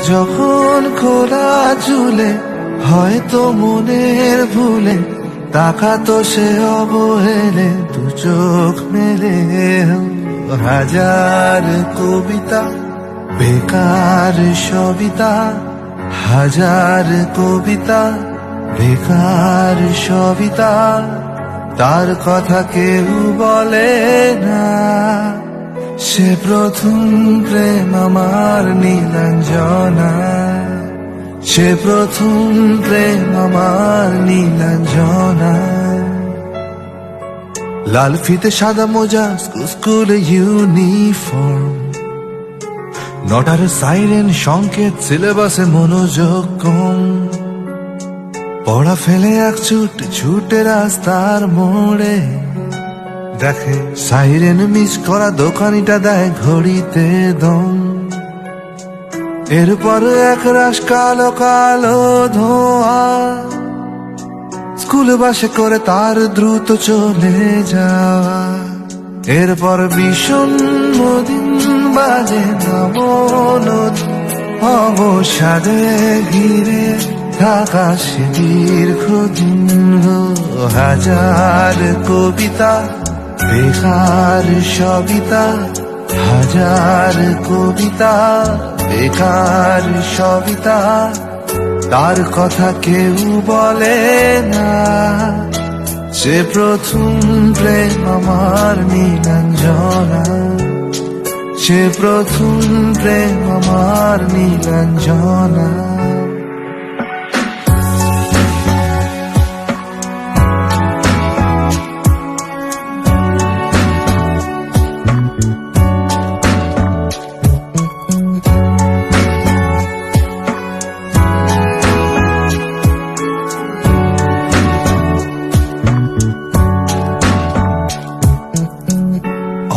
যখন খোলা ঝুলে হয়তো মনের ভুলে তাকাতো সে অবহেলে দু চোখ মেলে। হাজার কবিতা বেকার সবিতা, হাজার কবিতা বেকার সবিতা, তার কথা কেউ বলে না। সে প্রথম প্রেম আমার নীলাঞ্জনা, সে প্রথম প্রেম আমার নীলাঞ্জনা। লাল ফিতে সাদা মোজা স্কুলে ইউনিফর্ম, নটার সাইরেন সংকেত সিলেবাসে মনোযোগ কম। পড়া ফেলে এক ছুটে রাস্তার মোড়ে, দেখে সাইরেন মিস করা দোকানিটা দেয় ঘড়িতে দম। এরপর এক রাশ কালো কালো ধোঁয়া, স্কুল বাসে করে তার দ্রুত চলে যাওয়া। এরপর বিষণ্ণ দিন বাজে নবনদী, অবসাদে ঘিরে থাকা সে দীর্ঘদিন। হাজার কবিতা বেকার সবিতা, হাজার কবিতা বেকার সবিতা, তার কথা কেউ বলে না। সে প্রথম প্রেম আমার নীলাঞ্জনা, সে প্রথম প্রেম আমার নীলাঞ্জনা।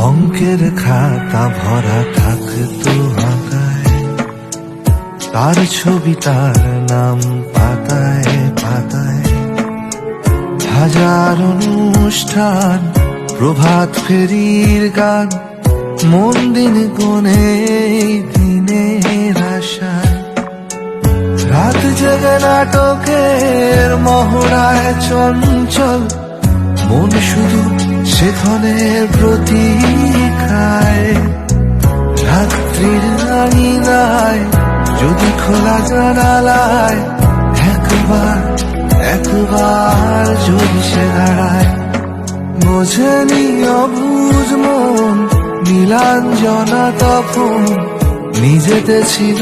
অঙ্কের খাতা ভরা থাকতো আঁকায়, তার ছবি তার নাম পাতায় পাতায়। হাজার অনুষ্ঠান প্রভাত ফেরির গান, মন দিন গুনে দিনের আশায়। রাত জেগে নাটকের মহড়ায় চঞ্চল মন শুধু সেখানের প্রতীক্ষায়। রাত্রির আঙিনায় যদি খোলা জানালায় একবার একবার যদি সে দাঁড়ায়, বোঝেনি অবুঝ মন নীলাঞ্জনা তখন নিজেতে ছিল।